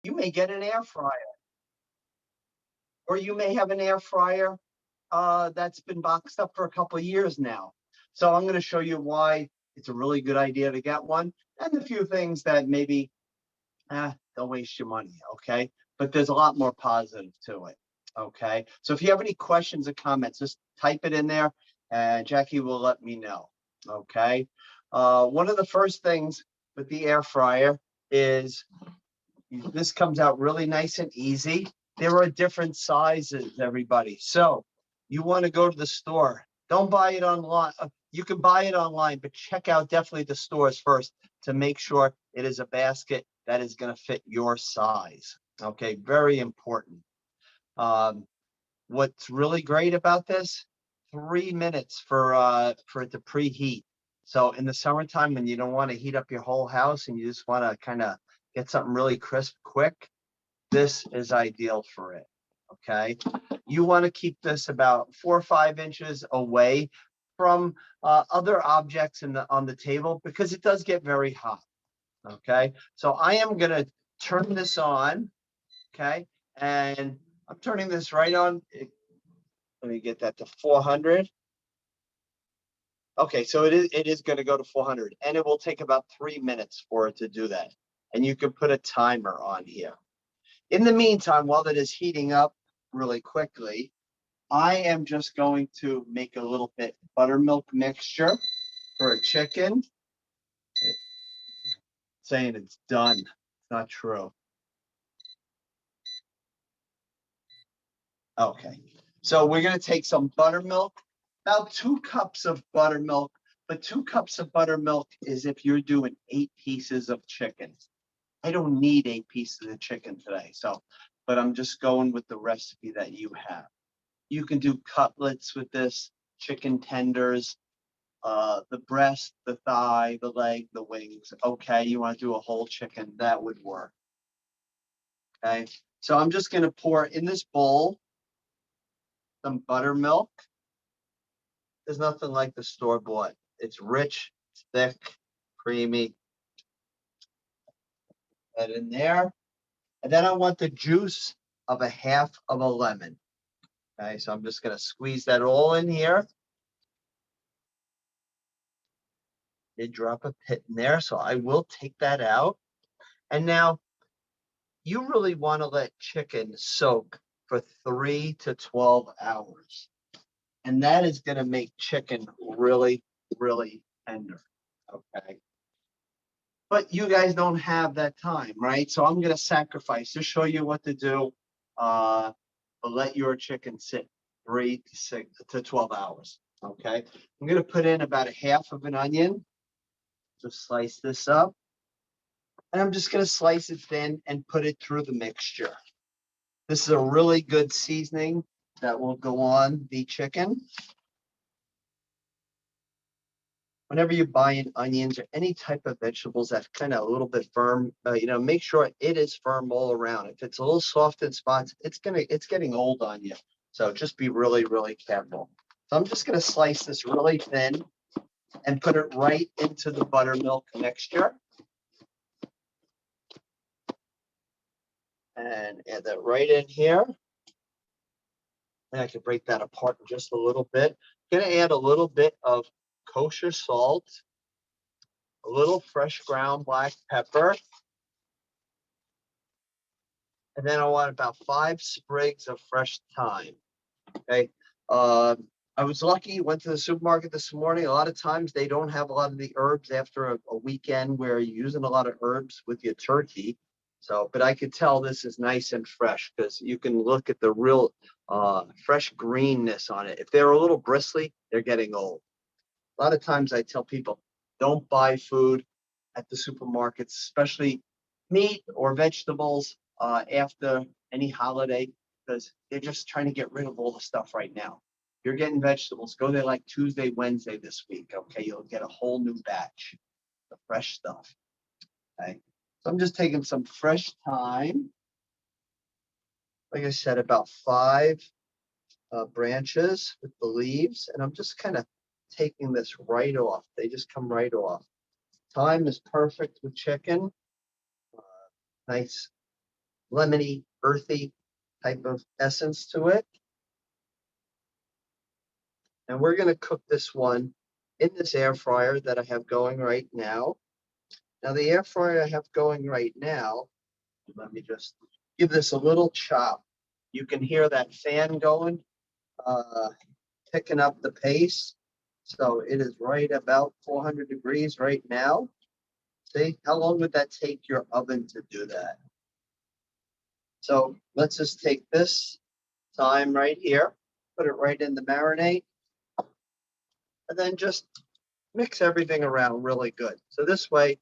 You may get an air fryer, or you may have an air fryer that's been boxed up for a couple of years now. So I'm going to show you why it's a really good idea to get one, and a few things that maybe don't waste your money, okay? But there's a lot more positive to it, okay? So if you have any questions or comments, just type it in there, and Jackie will let me know, okay? One of the first things with the air fryer is this comes out really nice and easy. There are different sizes, everybody. So you want to go to the store. Don't buy it online. You can buy it online, but check out definitely the stores first to make sure it is a basket that is going to fit your size. Okay, very important. Um, what's really great about this? 3 minutes for it to preheat. So in the summertime, when you don't want to heat up your whole house and you just want to kind of get something really crisp quick, this is ideal for it. Okay, you want to keep this about 4 or 5 inches away from other objects on the table because it does get very hot. Okay, so I am going to turn this on. Okay, and I'm turning this right on. Let me get that to 400. Okay, so it is going to go to 400, and it will take about 3 minutes for it to do that. And you can put a timer on here. In the meantime, while that is heating up really quickly, I am just going to make a little bit buttermilk mixture for a chicken. It's saying it's done. It's not true. Okay. So we're going to take some buttermilk, about 2 cups of buttermilk, but 2 cups of buttermilk is if you're doing 8 pieces of chicken. I don't need 8 pieces of chicken today. So, but I'm just going with the recipe that you have. You can do cutlets with this, chicken tenders, the breast, the thigh, the leg, the wings. Okay, you want to do a whole chicken, that would work. Okay, so I'm just going to pour in this bowl some buttermilk. There's nothing like the store bought. It's rich, it's thick, creamy. That in there. And then I want the juice of a half of a lemon. Okay, so I'm just going to squeeze that all in here. Did drop a pit in there, so I will take that out. And now you really want to let chicken soak for 3 to 12 hours. And that is going to make chicken really, really tender. Okay. But you guys don't have that time, right? So I'm going to sacrifice to show you what to do. Let your chicken sit 3 to 6 to 12 hours. Okay. I'm going to put in about a half of an onion. Just slice this up. And I'm just going to slice it thin and put it through the mixture. This is a really good seasoning that will go on the chicken. Whenever you're buying onions or any type of vegetables that's kind of a little bit firm, make sure it is firm all around. If it's a little soft in spots, it's getting old on you. So just be really, really careful. So I'm just going to slice this really thin and put it right into the buttermilk mixture. And add that right in here. And I can break that apart in just a little bit. I'm going to add a little bit of kosher salt, a little fresh ground black pepper, and then I want about 5 sprigs of fresh thyme. Okay. I was lucky, went to the supermarket this morning. A lot of times they don't have a lot of the herbs after a weekend where you're using a lot of herbs with your turkey. So, but I could tell this is nice and fresh because you can look at the real fresh greenness on it. If they're a little bristly, they're getting old. A lot of times I tell people, don't buy food at the supermarkets, especially meat or vegetables after any holiday, because they're just trying to get rid of all the stuff right now. If you're getting vegetables, go there like Tuesday, Wednesday this week. Okay, you'll get a whole new batch of fresh stuff. Okay, so I'm just taking some fresh thyme. Like I said, about 5 branches with the leaves, and I'm just kind of taking this right off. They just come right off. Thyme is perfect with chicken. Nice lemony, earthy type of essence to it. And we're going to cook this one in this air fryer that I have going right now. Now, the air fryer I have going right now, let me just give this a little chop. You can hear that fan going, picking up the pace. So it is right about 400 degrees right now. See, how long would that take your oven to do that? So let's just take this time right here, put it right in the marinade, and then just mix everything around really good. So this way,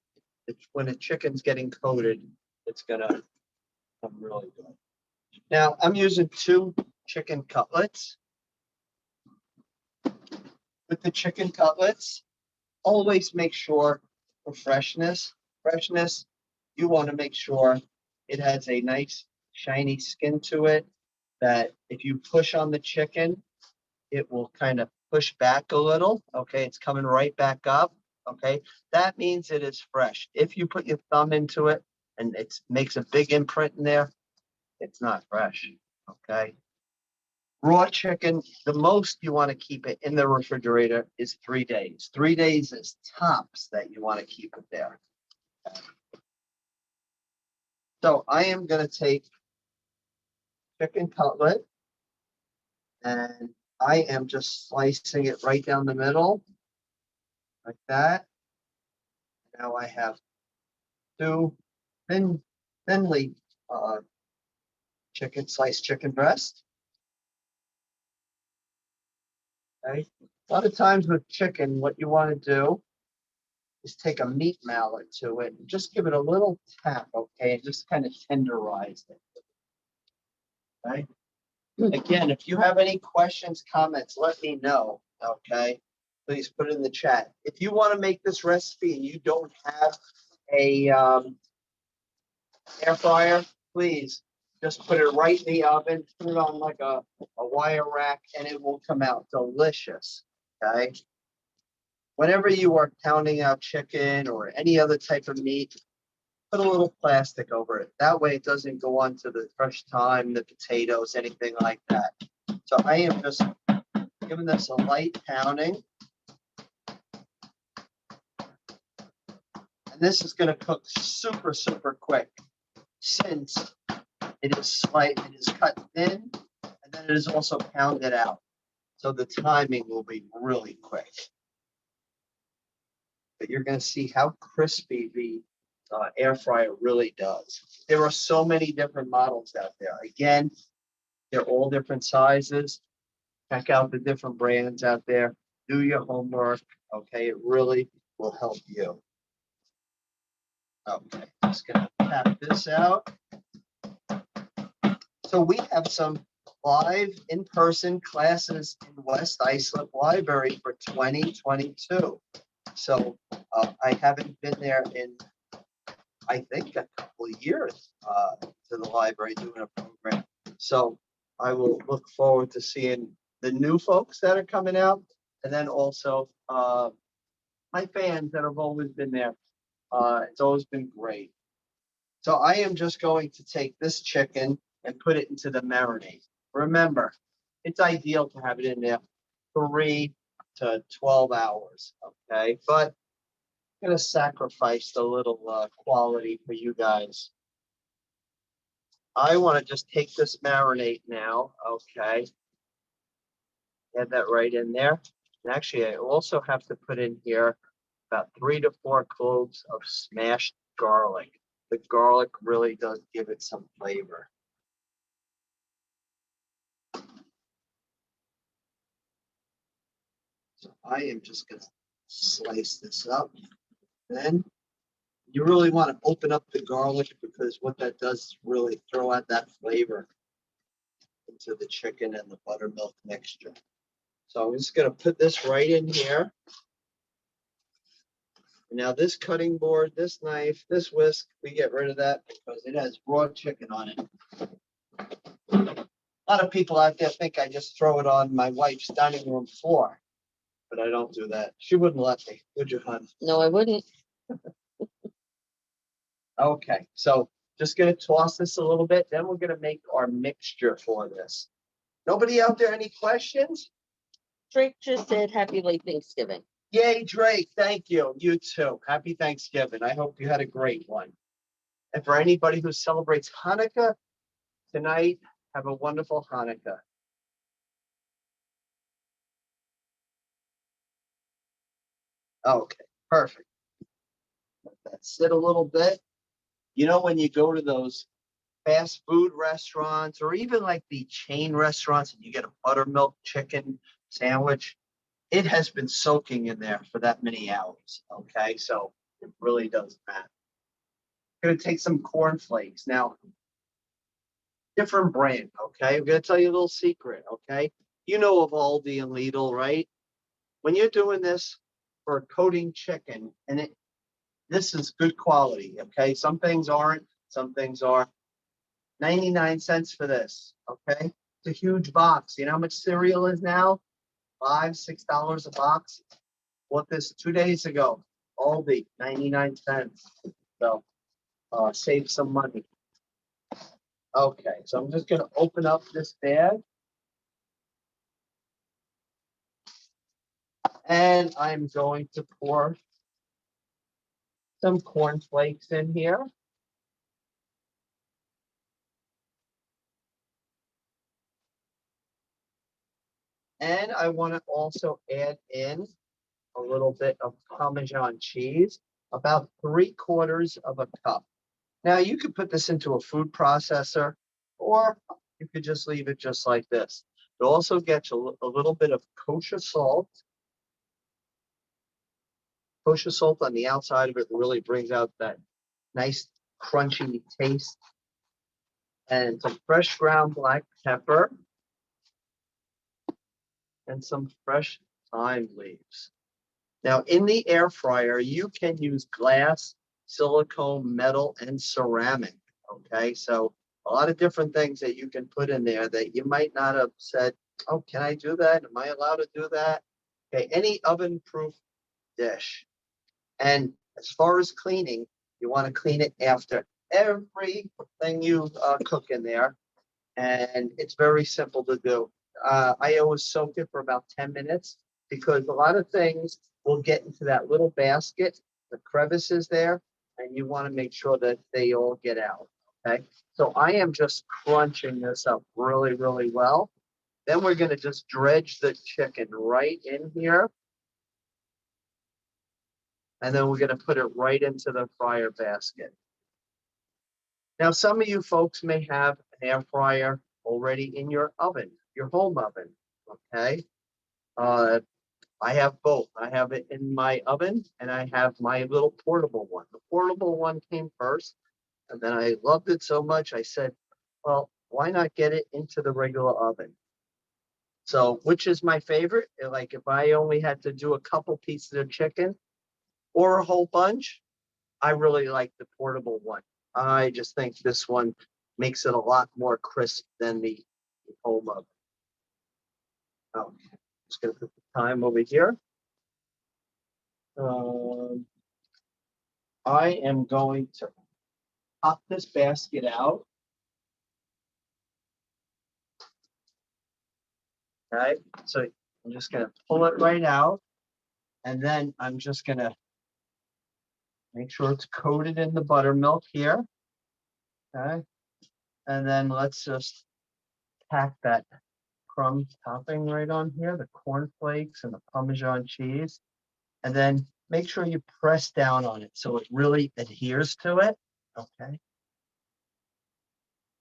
when a chicken's getting coated, it's gonna come really good. Now I'm using 2 chicken cutlets. With the chicken cutlets, always make sure for freshness, you want to make sure it has a nice shiny skin to it, that if you push on the chicken, it will kind of push back a little. Okay, it's coming right back up. Okay, that means it is fresh. If you put your thumb into it and it makes a big imprint in there, it's not fresh. Okay. Raw chicken, the most you want to keep it in the refrigerator is 3 days. 3 days is tops that you want to keep it there. So I am going to take chicken cutlet and I am just slicing it right down the middle like that. Now I have 2 thinly sliced chicken breast. Okay. A lot of times with chicken, what you want to do is take a meat mallet to it and just give it a little tap, okay, and just kind of tenderize it. Okay. Again, if you have any questions, comments, let me know. Okay. Please put it in the chat. If you want to make this recipe and you don't have a air fryer, please just put it right in the oven, put it on like a wire rack, and it will come out delicious. Okay. Whenever you are pounding out chicken or any other type of meat, put a little plastic over it. That way it doesn't go onto the fresh thyme, the potatoes, anything like that. So I am just giving this a light pounding. And this is going to cook super, super quick since it is cut thin, and then it is also pounded out. So the timing will be really quick. But you're going to see how crispy the air fryer really does. There are so many different models out there. Again, they're all different sizes. Check out the different brands out there. Do your homework. Okay, it really will help you. Okay, just gonna tap this out. So we have some live in-person classes in West Islip Library for 2022. So I haven't been there in, I think, a couple of years to the library doing a program. So I will look forward to seeing the new folks that are coming out, and then also my fans that have always been there. It's always been great. So I am just going to take this chicken and put it into the marinade. Remember, it's ideal to have it in there 3 to 12 hours, okay? But I'm going to sacrifice a little quality for you guys. I want to just take this marinade now, okay? Add that right in there. And actually, I also have to put in here about 3 to 4 cloves of smashed garlic. The garlic really does give it some flavor. So I am just going to slice this up. Then you really want to open up the garlic, because what that does is really throw out that flavor into the chicken and the buttermilk mixture. So I'm just going to put this right in here. Now this cutting board, this knife, this whisk, we get rid of that because it has raw chicken on it. A lot of people out there think I just throw it on my wife's dining room floor, but I don't do that. She wouldn't let me, would you, hon? No, I wouldn't. Okay, so Just gonna toss this a little bit, then we're gonna make our mixture for this. Nobody out there, any questions? Drake just said happy late Thanksgiving. Yay, Drake, thank you. You too. Happy Thanksgiving. I hope you had a great one. And for anybody who celebrates Hanukkah tonight, have a wonderful Hanukkah. Okay, perfect. Let that sit a little bit. You know, when you go to those fast food restaurants or even like the chain restaurants and you get a buttermilk chicken sandwich, it has been soaking in there for that many hours. Okay, so it really does matter. I'm gonna take some cornflakes now. Different brand. Okay, I'm gonna tell you a little secret. Okay, you know of Aldi and Lidl, right? When you're doing this for coating chicken, and this is good quality. Okay, some things aren't, some things are. 99 cents for this. Okay, it's a huge box. You know how much cereal is now? $5, $6 a box. Bought this 2 days ago. Aldi, 99 cents. So save some money. Okay, so I'm just gonna open up this bag. And I'm going to pour some cornflakes in here. And I want to also add in a little bit of Parmesan cheese, about 3/4 of a cup. Now you could put this into a food processor, or you could just leave it just like this. It also gets a little bit of kosher salt. Kosher salt on the outside of it really brings out that nice crunchy taste. And some fresh ground black pepper. And some fresh thyme leaves. Now, in the air fryer, you can use glass, silicone, metal, and ceramic. Okay, so a lot of different things that you can put in there that you might not have said, oh, can I do that? Am I allowed to do that? Okay, any oven-proof dish. And as far as cleaning, you want to clean it after everything you cook in there. And it's very simple to do. I always soak it for about 10 minutes because a lot of things will get into that little basket, the crevices there, and you want to make sure that they all get out. Okay, so I am just crunching this up really, really well. Then we're going to just dredge the chicken right in here. And then we're going to put it right into the fryer basket. Now, some of you folks may have an air fryer already in your oven, your home oven, okay? I have both. I have it in my oven and I have my little portable one. The portable one came first, and then I loved it so much, I said, well, why not get it into the regular oven? So, which is my favorite? Like if I only had to do a couple pieces of chicken or a whole bunch, I really like the portable one. I just think this one makes it a lot more crisp than the home oven. Okay, just gonna put the time over here. I am going to pop this basket out. Okay, so I'm just gonna pull it right out, and then I'm just gonna make sure it's coated in the buttermilk here. Okay, and then let's just pack that crumb topping right on here, the cornflakes and the Parmesan cheese. And then make sure you press down on it so it really adheres to it. Okay.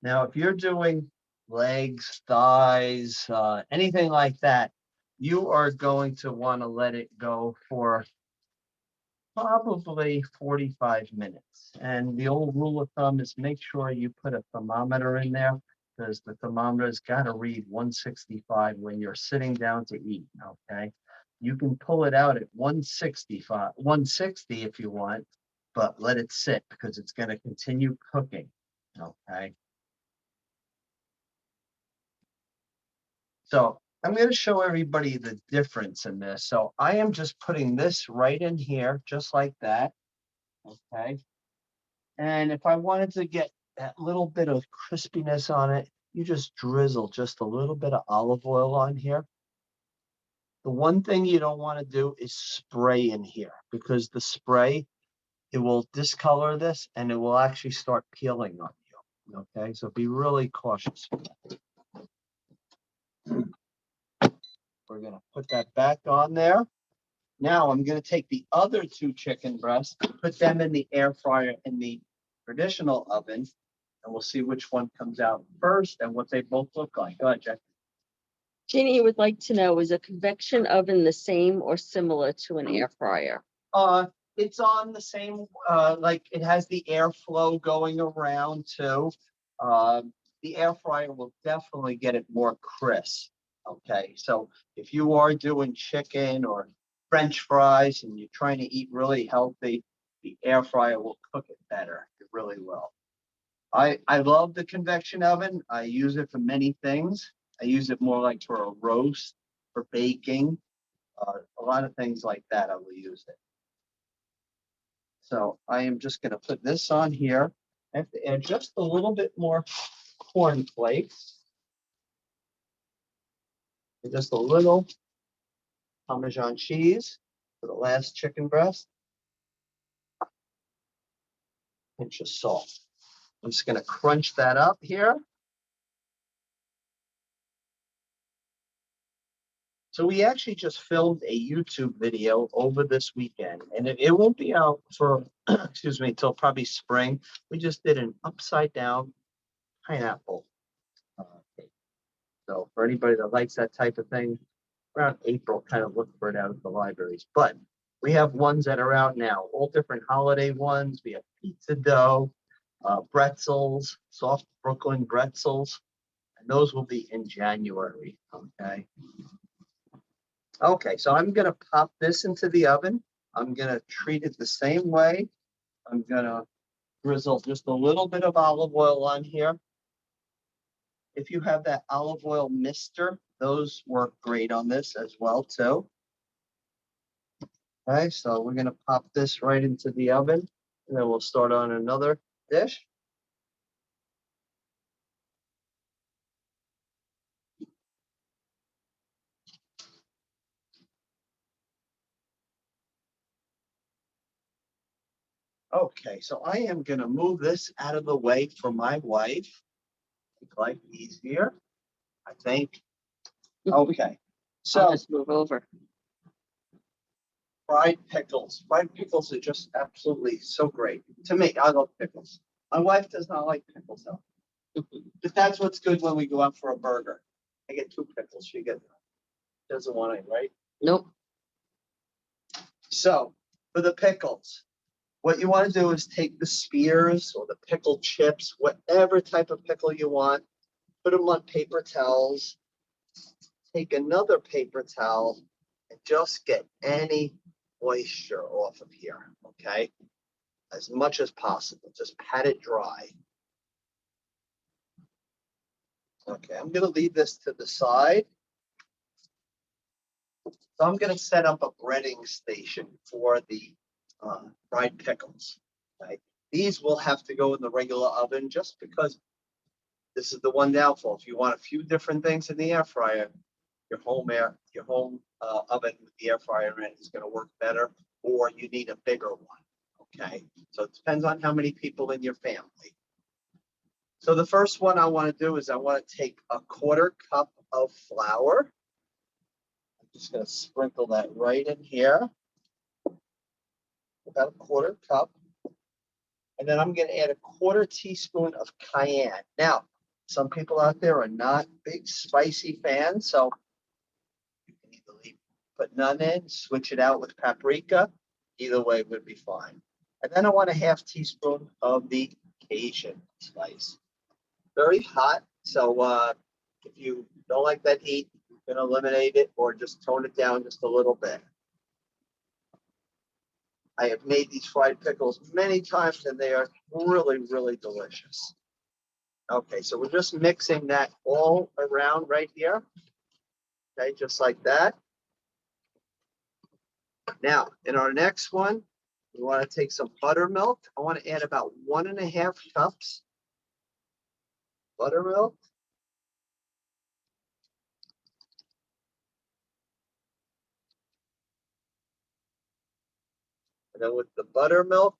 Now, if you're doing legs, thighs, anything like that, you are going to want to let it go for probably 45 minutes. And the old rule of thumb is make sure you put a thermometer in there because the thermometer's got to read 165 when you're sitting down to eat. Okay. You can pull it out at 165, 160 if you want, but let it sit because it's going to continue cooking. Okay. So I'm going to show everybody the difference in this. So I am just putting this right in here, just like that. Okay. And if I wanted to get that little bit of crispiness on it, you just drizzle just a little bit of olive oil on here. The one thing you don't want to do is spray in here, because the spray, it will discolor this and it will actually start peeling on you. Okay, so be really cautious. We're gonna put that back on there. Now I'm gonna take the other 2 chicken breasts, put them in the air fryer in the traditional oven, and we'll see which one comes out first and what they both look like. Go ahead, Jack. Jeannie would like to know, is a convection oven the same or similar to an air fryer? It's on the same, like it has the airflow going around too. The air fryer will definitely get it more crisp. Okay, so if you are doing chicken or French fries and you're trying to eat really healthy, the air fryer will cook it better. It really will. I love the convection oven. I use it for many things. I use it more like for a roast, for baking, a lot of things like that. I will use it. So I am just going to put this on here. I have to add just a little bit more cornflakes. And just a little Parmesan cheese for the last chicken breast. Pinch of salt. I'm just going to crunch that up here. So we actually just filmed a YouTube video over this weekend, and it won't be out for, excuse me, till probably spring. We just did an upside down pineapple cake. So for anybody that likes that type of thing, around April, kind of look for it out at the libraries. But we have ones that are out now, all different holiday ones. We have pizza dough, pretzels, soft Brooklyn pretzels, and those will be in January, okay? Okay, so I'm gonna pop this into the oven. I'm gonna treat it the same way. I'm gonna drizzle just a little bit of olive oil on here. If you have that olive oil mister, those work great on this as well too. Okay, so we're gonna pop this right into the oven, and then we'll start on another dish. Okay, so I am gonna move this out of the way for my wife. Make life easier, I think. Okay, I'll so just move over. fried pickles. Fried pickles are just absolutely so great. To me, I love pickles. My wife does not like pickles though. But that's what's good when we go out for a burger. I get 2 pickles. She doesn't want it, right? Nope. So for the pickles, what you want to do is take the spears or the pickle chips, whatever type of pickle you want, put them on paper towels. Take another paper towel and just get any moisture off of here, okay? As much as possible. Just pat it dry. Okay, I'm gonna leave this to the side. So I'm gonna set up a breading station for the fried pickles. Okay? These will have to go in the regular oven just because this is the one downfall. If you want a few different things in the air fryer, your home oven with the air fryer in is gonna work better, or you need a bigger one. Okay, so it depends on how many people in your family. So the first one I want to do is I want to take a 1/4 cup of flour. I'm just going to sprinkle that right in here. About a 1/4 cup. And then I'm going to add a 1/4 teaspoon of cayenne. Now, some people out there are not big spicy fans, so you can either put none in, switch it out with paprika. Either way would be fine. And then I want a 1/2 teaspoon of the Cajun spice. Very hot, so if you don't like that heat, you can eliminate it or just tone it down just a little bit. I have made these fried pickles many times and they are really, really delicious. Okay, so we're just mixing that all around right here. Okay, just like that. Now, in our next one, we want to take some buttermilk. I want to add about 1 1/2 cups. buttermilk. And then with the buttermilk,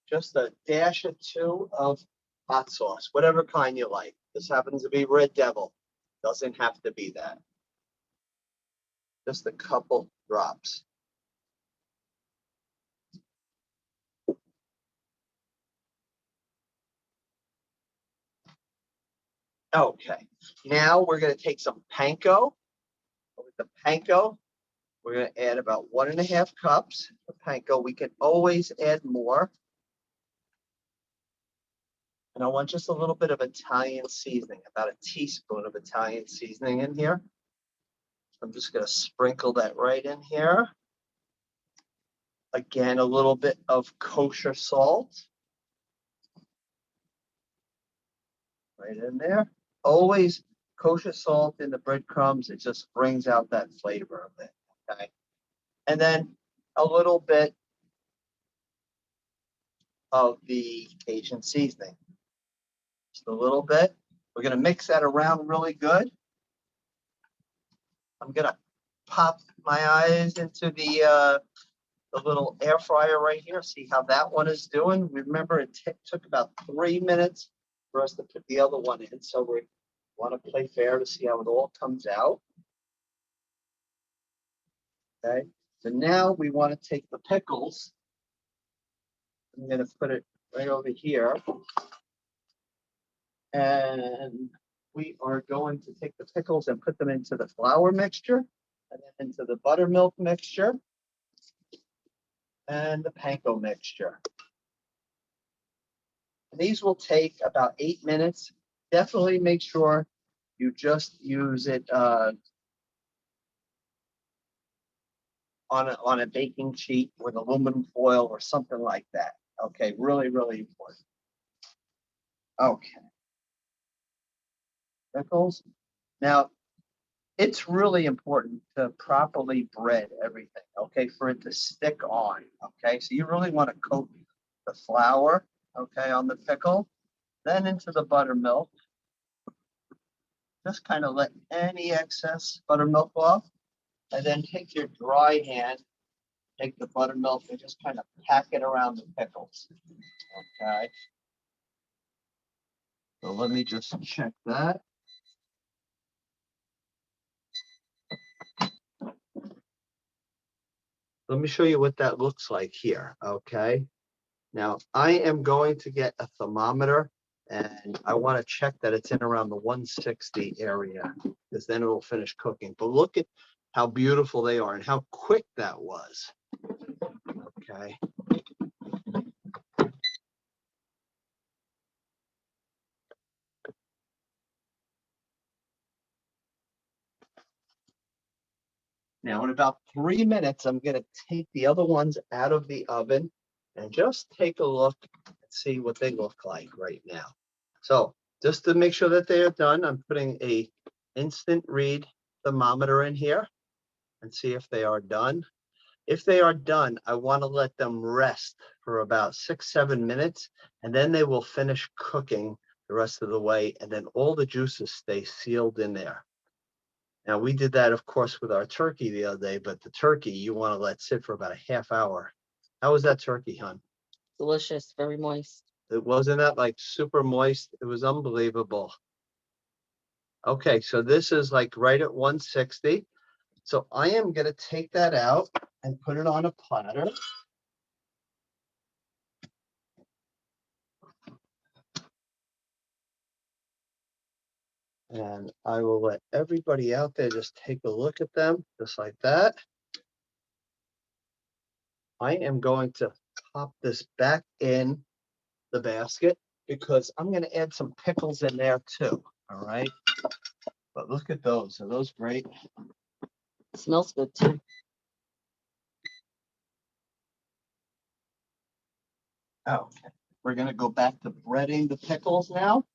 just a dash or two of hot sauce, whatever kind you like. This happens to be Red Devil. Doesn't have to be that. Just a couple drops. Okay, now we're going to take some panko. With the panko, we're going to add about 1.5 cups of panko. We can always add more. And I want just a little bit of Italian seasoning, about a teaspoon of Italian seasoning in here. I'm just going to sprinkle that right in here. Again, a little bit of kosher salt. Right in there. Always kosher salt in the breadcrumbs. It just brings out that flavor of it. Okay. And then a little bit of the Cajun seasoning. Just a little bit. We're going to mix that around really good. I'm going to pop my eyes into the little air fryer right here. See how that one is doing. Remember, it took about 3 minutes for us to put the other one in. So we want to play fair to see how it all comes out. Okay. So now we want to take the pickles. I'm going to put it right over here. And we are going to take the pickles and put them into the flour mixture, and then into the buttermilk mixture, and the panko mixture. And these will take about 8 minutes. Definitely make sure you just use it on a baking sheet with aluminum foil or something like that. Okay, really, really important. Okay. Pickles. Now, it's really important to properly bread everything, okay, for it to stick on, okay? So you really want to coat the flour, okay, on the pickle, then into the buttermilk. Just kind of let any excess buttermilk off, and then take your dry hand, take the buttermilk, and just kind of pack it around the pickles, okay? So let me just check that. Let me show you what that looks like here, okay? Now, I am going to get a thermometer, and I want to check that it's in around the 160 area, because then it will finish cooking. But look at how beautiful they are and how quick that was. Okay. Now, in about 3 minutes, I'm going to take the other ones out of the oven and just take a look and see what they look like right now. So just to make sure that they are done, I'm putting a instant read thermometer in here and see if they are done. If they are done, I want to let them rest for about 6-7 minutes, and then they will finish cooking the rest of the way, and then all the juices stay sealed in there. Now, we did that, of course, with our turkey the other day, but the turkey you want to let sit for about a half hour. How was that turkey, hon? Delicious, very moist. It wasn't that like super moist. It was unbelievable. Okay, so this is like right at 160. So I am going to take that out and put it on a platter. And I will let everybody out there just take a look at them, just like that. I am going to pop this back in the basket because I'm going to add some pickles in there too. All right. But look at those. Are those great? It smells good too. Okay. We're going to go back to breading the pickles now.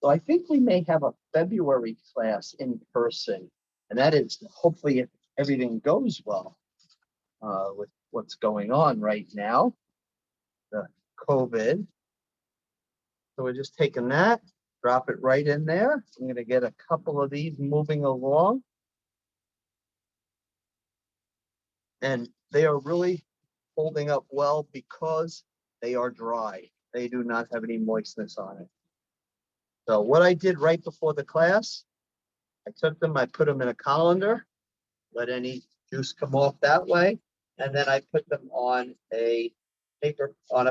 So I think we may have a February class in person, and that is hopefully if everything goes well with what's going on right now. The COVID. So we're just taking that, drop it right in there. I'm going to get a couple of these moving along. And they are really holding up well because they are dry. They do not have any moistness on it. So what I did right before the class, I took them, I put them in a colander, let any juice come off that way. And then I put them on a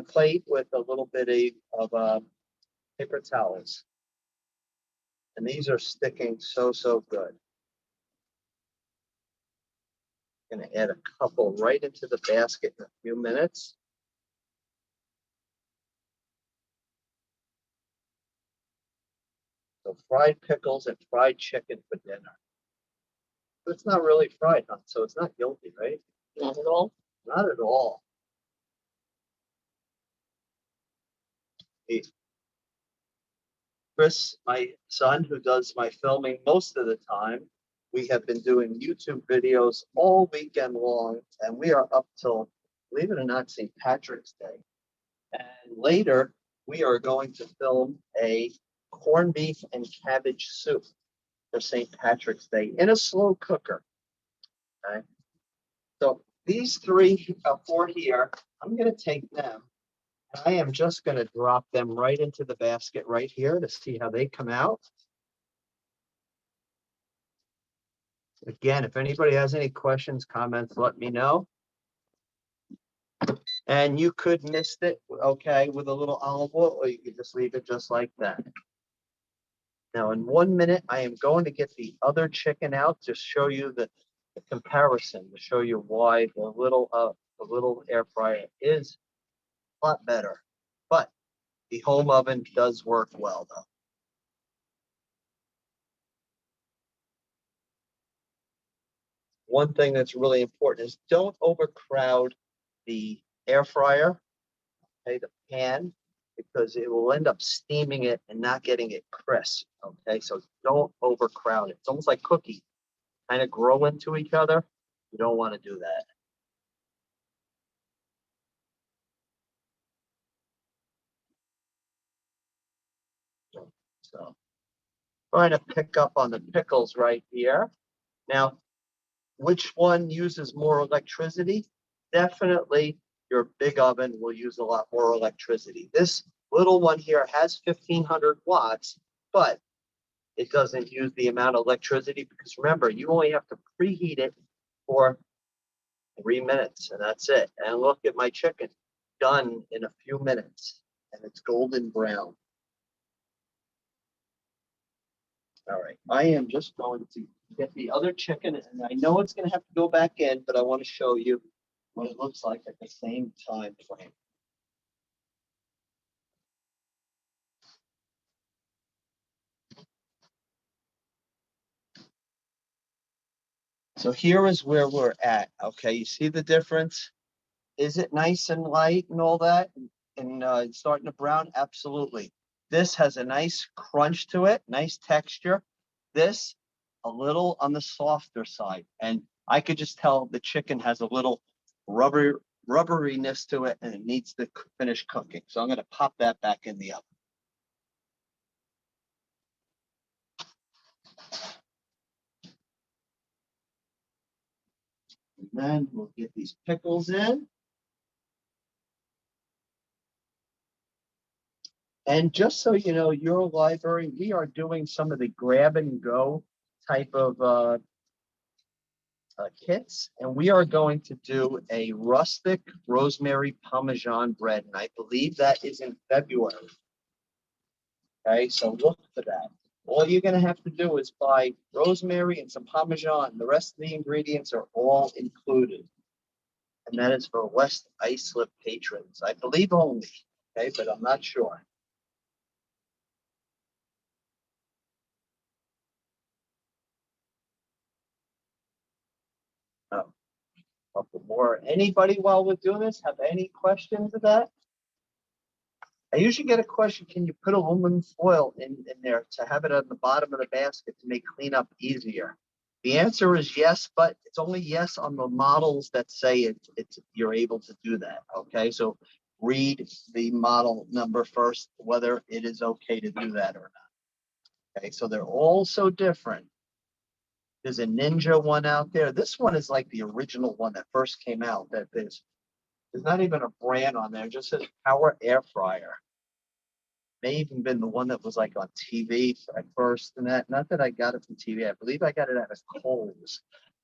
plate with a little bit of paper towels. And these are sticking so good. I'm gonna add a couple right into the basket in a few minutes. So fried pickles and fried chicken for dinner. But it's not really fried, huh? So it's not guilty, right? Not at all. Not at all. Hey, Chris, my son, who does my filming most of the time, we have been doing YouTube videos all weekend long, and we are up till, believe it or not, St. Patrick's Day. And later, we are going to film a corned beef and cabbage soup for St. Patrick's Day in a slow cooker. Okay. So these four here, I'm going to take them. I am just going to drop them right into the basket right here to see how they come out. Again, if anybody has any questions, comments, let me know. And you could mist it, okay, with a little olive oil, or you could just leave it just like that. Now, in 1 minute, I am going to get the other chicken out to show you the comparison, to show you why the little air fryer is a lot better. But the home oven does work well, though. One thing that's really important is don't overcrowd the air fryer, okay, the pan, because it will end up steaming it and not getting it crisp. Okay, so don't overcrowd it. It's almost like cookies, kind of grow into each other. You don't want to do that. So trying to pick up on the pickles right here. Now, which one uses more electricity? Definitely your big oven will use a lot more electricity. This little one here has 1500 watts, but it doesn't use the amount of electricity because remember, you only have to preheat it for 3 minutes and that's it. And look at my chicken, done in a few minutes and it's golden brown. All right, I am just going to get the other chicken and I know it's going to have to go back in, but I want to show you what it looks like at the same time frame. So here is where we're at. Okay, you see the difference? Is it nice and light and all that? And it's starting to brown? Absolutely. This has a nice crunch to it, nice texture. This, a little on the softer side. And I could just tell the chicken has a little rubberiness to it and it needs to finish cooking. So I'm going to pop that back in the oven. And then we'll get these pickles in. And just so you know, your library, we are doing some of the grab and go type of kits, and we are going to do a rustic rosemary Parmesan bread, and I believe that is in February. Okay, so look for that. All you're going to have to do is buy rosemary and some Parmesan. The rest of the ingredients are all included. And that is for West Islip patrons, I believe only, okay, but I'm not sure. Oh, couple more. Anybody while we're doing this have any questions of that? I usually get a question, can you put aluminum foil in there to have it at the bottom of the basket to make cleanup easier? The answer is yes, but it's only yes on the models that say you're able to do that. Okay, so read the model number first, whether it is okay to do that or not. Okay, so they're all so different. There's a Ninja one out there. This one is like the original one that first came out. That there's not even a brand on there. It just says Power Air Fryer. May even been the one that was like on TV at first, and that, not that I got it from TV. I believe I got it at Kohl's,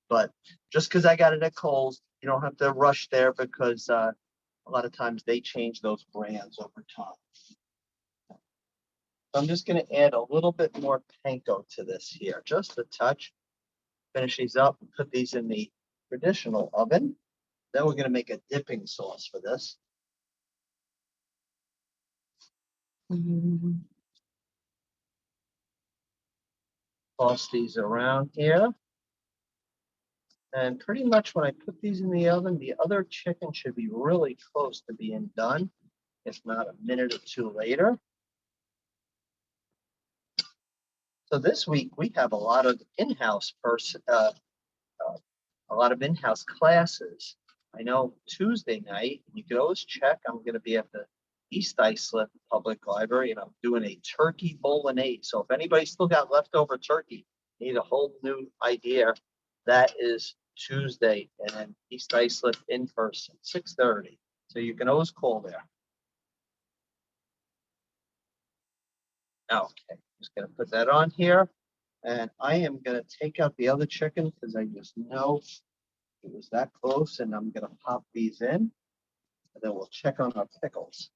but just because I got it at Kohl's, you don't have to rush there because a lot of times they change those brands over time. So I'm just going to add a little bit more panko to this here, just a touch. Finish these up and put these in the traditional oven. Then we're going to make a dipping sauce for this. Toss these around here. And pretty much when I put these in the oven, the other chicken should be really close to being done, if not a minute or two later. So this week we have a lot of in-house classes. I know Tuesday night, you could always check, I'm going to be at the East Islip Public Library, and I'm doing a turkey bolognese. So if anybody still got leftover turkey, need a whole new idea, that is Tuesday and East Islip in person, 6:30. So you can always call there. Okay, just gonna put that on here. And I am gonna take out the other chicken because I just know it was that close, and I'm gonna pop these in. And then we'll check on our pickles.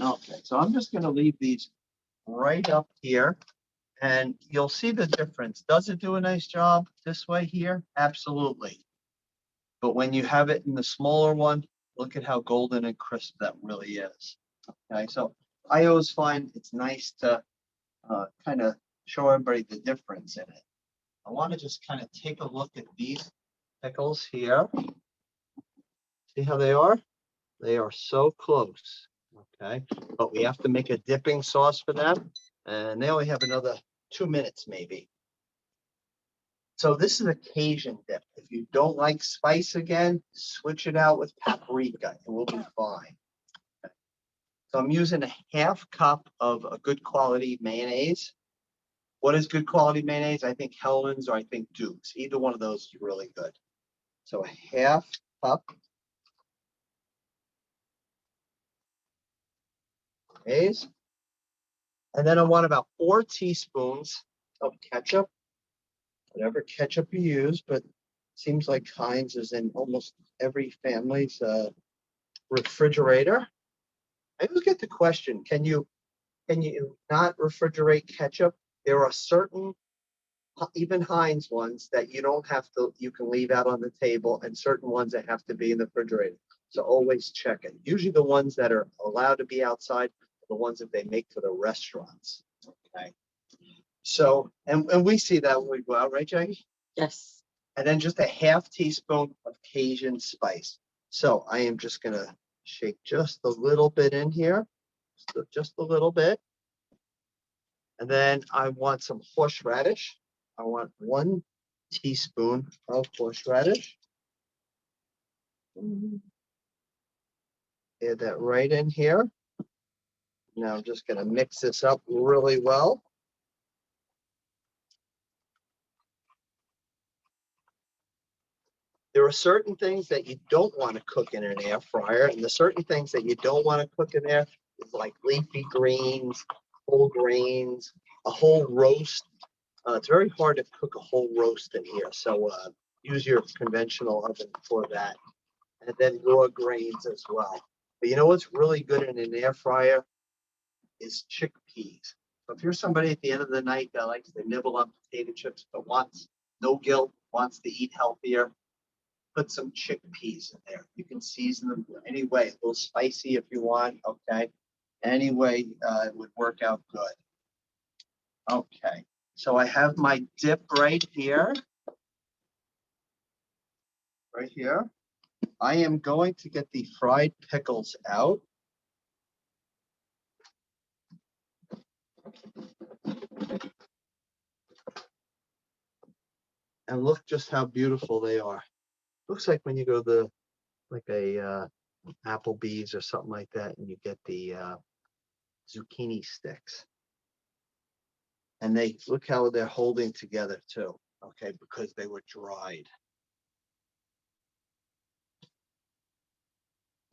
Okay, so I'm just gonna leave these right up here, and you'll see the difference. Does it do a nice job this way here? Absolutely. But when you have it in the smaller one, look at how golden and crisp that really is. Okay, so I always find it's nice to kind of show everybody the difference in it. I want to just kind of take a look at these pickles here. See how they are? They are so close. Okay, but we have to make a dipping sauce for them, and they only have another 2 minutes maybe. So this is a Cajun dip. If you don't like spice again, switch it out with paprika and we'll be fine. Okay. So I'm using a half cup of a good quality mayonnaise. What is good quality mayonnaise? I think Hellman's or I think Duke's. Either one of those is really good. So a half cup mayonnaise. And then I want about 4 teaspoons of ketchup, whatever ketchup you use, but seems like Heinz is in almost every family's refrigerator. I always get the question, can you not refrigerate ketchup? There are certain, even Heinz ones that you don't have to, you can leave out on the table, and certain ones that have to be in the refrigerator. So always check it. Usually the ones that are allowed to be outside are the ones that they make for the restaurants. Okay. So, and we see that when we go out, right, Jackie? Yes. And then just a half teaspoon of Cajun spice. So I am just gonna shake just a little bit in here, just a little bit. And then I want some horseradish. I want 1 teaspoon of horseradish. Add that right in here. Now I'm just gonna mix this up really well. There are certain things that you don't want to cook in an air fryer, and the certain things that you don't want to cook in there is like leafy greens, whole grains, a whole roast. It's very hard to cook a whole roast in here, so use your conventional oven for that. And then raw grains as well. But you know what's really good in an air fryer is chickpeas. So if you're somebody at the end of the night that likes to nibble on potato chips but wants no guilt, wants to eat healthier, put some chickpeas in there. You can season them any way, a little spicy if you want, okay? Any way it would work out good. Okay, so I have my dip right here. Right here. I am going to get the fried pickles out. And look just how beautiful they are. Looks like when you go to like a Applebee's or something like that, and you get the zucchini sticks. And they look how they're holding together too, okay, because they were dried.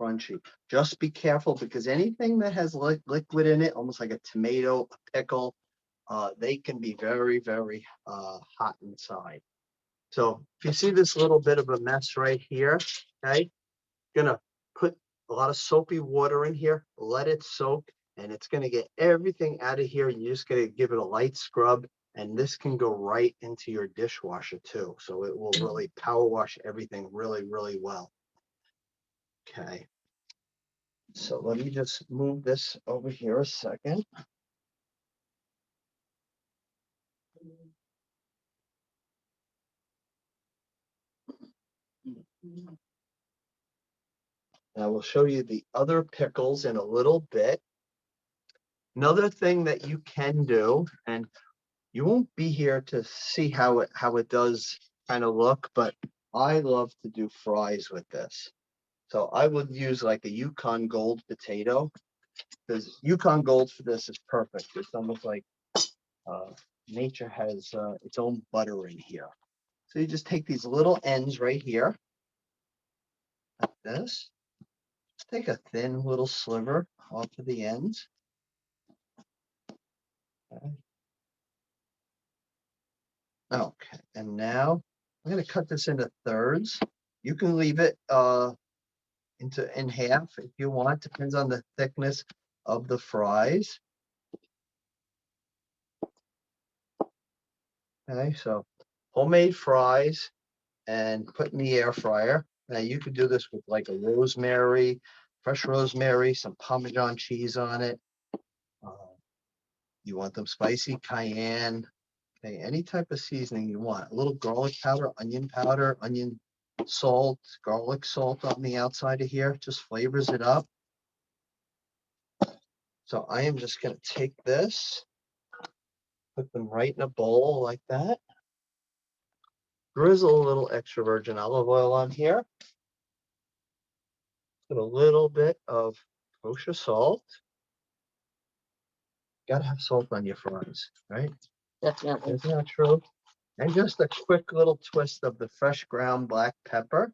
Crunchy. Just be careful because anything that has liquid in it, almost like a tomato, a pickle, they can be very, very hot inside. So if you see this little bit of a mess right here, okay, gonna put a lot of soapy water in here, let it soak, and it's gonna get everything out of here. You're just gonna give it a light scrub, and this can go right into your dishwasher too. So it will really power wash everything really, really well. Okay. So let me just move this over here a second. I will show you the other pickles in a little bit. Another thing that you can do, and you won't be here to see how it does kind of look, but I love to do fries with this. So I would use like a Yukon Gold potato, because Yukon Gold for this is perfect. It's almost like nature has its own butter in here. So you just take these little ends right here, like this. Just take a thin little sliver off of the ends. Okay. Okay, and now I'm going to cut this into thirds. You can leave it in half if you want. Depends on the thickness of the fries. Okay, so homemade fries and put in the air fryer. Now you could do this with like a rosemary, fresh rosemary, some Parmesan cheese on it. You want them spicy, cayenne, okay, any type of seasoning you want. A little garlic powder, onion salt, garlic salt on the outside of here, just flavors it up. So I am just going to take this, put them right in a bowl like that. Drizzle a little extra virgin olive oil on here. Put a little bit of kosher salt. Gotta have salt on your fries, right? Definitely. Isn't that true? And just a quick little twist of the fresh ground black pepper.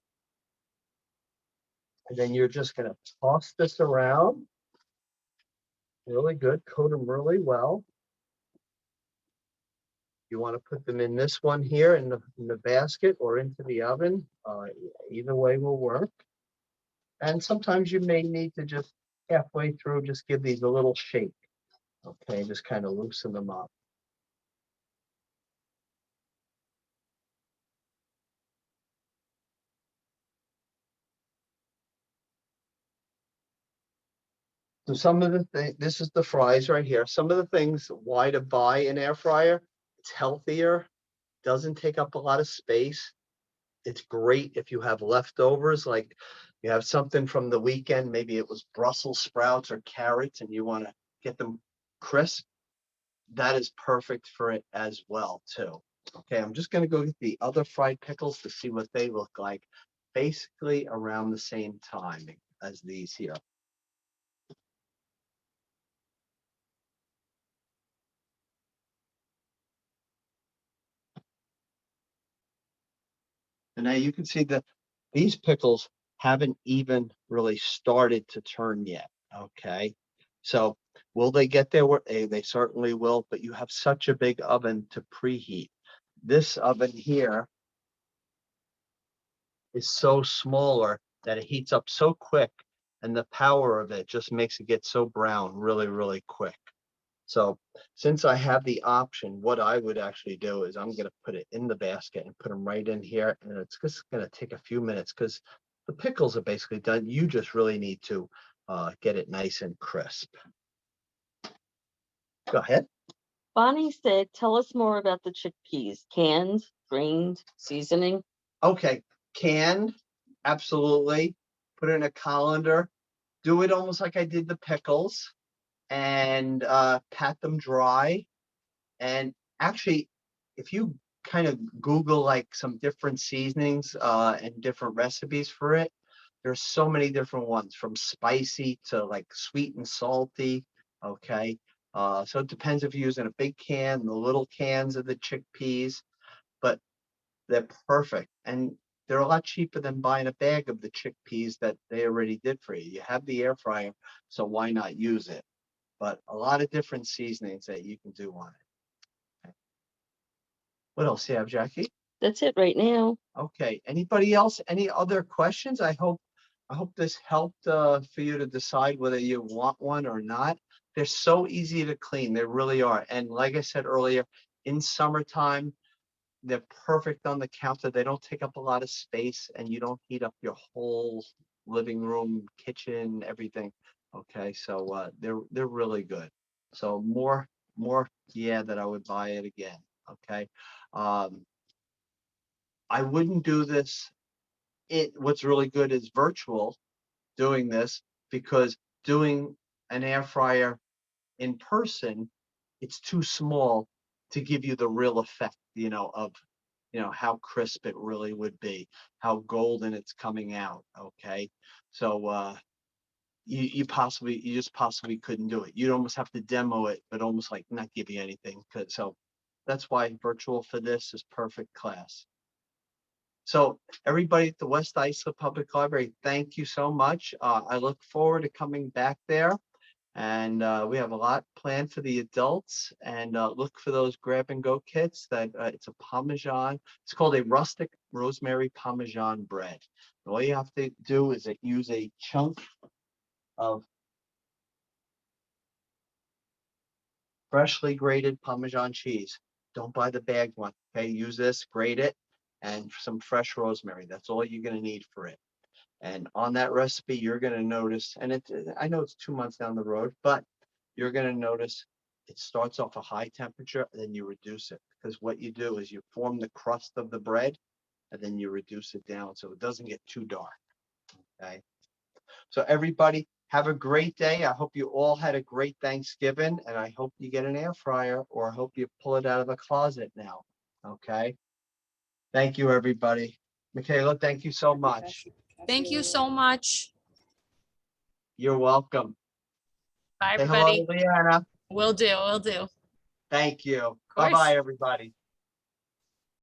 And then you're just gonna toss this around. Really good, coat them really well. You want to put them in this one here in the basket or into the oven. Either way will work. And sometimes you may need to just halfway through, just give these a little shake. Okay, just kind of loosen them up. So some of the things, this is the fries right here. Some of the things why to buy an air fryer. It's healthier, doesn't take up a lot of space. It's great if you have leftovers, like you have something from the weekend, maybe it was Brussels sprouts or carrots and you want to get them crisp. That is perfect for it as well too. Okay, I'm just going to go get the other fried pickles to see what they look like, basically around the same time as these here. And now you can see that these pickles haven't even really started to turn yet. Okay, so will they get there? They certainly will, but you have such a big oven to preheat. This oven here is so smaller that it heats up so quick, and the power of it just makes it get so brown really, really quick. So since I have the option, what I would actually do is I'm going to put it in the basket and put them right in here. And it's just going to take a few minutes because the pickles are basically done. You just really need to get it nice and crisp. Go ahead. Bonnie said, tell us more about the chickpeas. Canned, drained, seasoning. Okay, canned, absolutely. Put it in a colander. Do it almost like I did the pickles. and pat them dry. And actually, if you kind of Google like some different seasonings and different recipes for it, there's so many different ones, from spicy to like sweet and salty. Okay. So it depends if you're using a big can, the little cans of the chickpeas, but they're perfect. And they're a lot cheaper than buying a bag of the chickpeas that they already did for you. You have the air fryer, so why not use it? But a lot of different seasonings that you can do on it. What else you have, Jackie? That's it right now. Okay. Anybody else? Any other questions? I hope this helped for you to decide whether you want one or not. They're so easy to clean. They really are. And like I said earlier, in summertime, they're perfect on the counter. They don't take up a lot of space, and you don't heat up your whole living room, kitchen, everything. Okay, so they're really good. So more, yeah, that I would buy it again. Okay. Um, I wouldn't do this. What's really good is virtual doing this, because doing an air fryer in person, it's too small to give you the real effect, of how crisp it really would be, how golden it's coming out. Okay. So you just possibly couldn't do it. You'd almost have to demo it, but almost like not give you anything. So that's why virtual for this is perfect class. So everybody at the West Islip Public Library, thank you so much. I look forward to coming back there. And we have a lot planned for the adults, and look for those grab and go kits. That it's a Parmesan. It's called a Rustic Rosemary Parmesan bread. And all you have to do is use a chunk of freshly grated Parmesan cheese. Don't buy the bagged one. Okay, use this, grate it, and some fresh rosemary. That's all you're going to need for it. And on that recipe, you're going to notice, and I know it's 2 months down the road, but you're going to notice it starts off a high temperature, and then you reduce it. Because what you do is you form the crust of the bread, and then you reduce it down so it doesn't get too dark. Okay. So everybody, have a great day. I hope you all had a great Thanksgiving, and I hope you get an air fryer, or I hope you pull it out of the closet now. Okay. Thank you, everybody. Michaela, thank you so much. Thank you so much. You're welcome. Bye, Say hello everybody. to Leanna. Will do. Will do. Thank you. course. Bye-bye, everybody.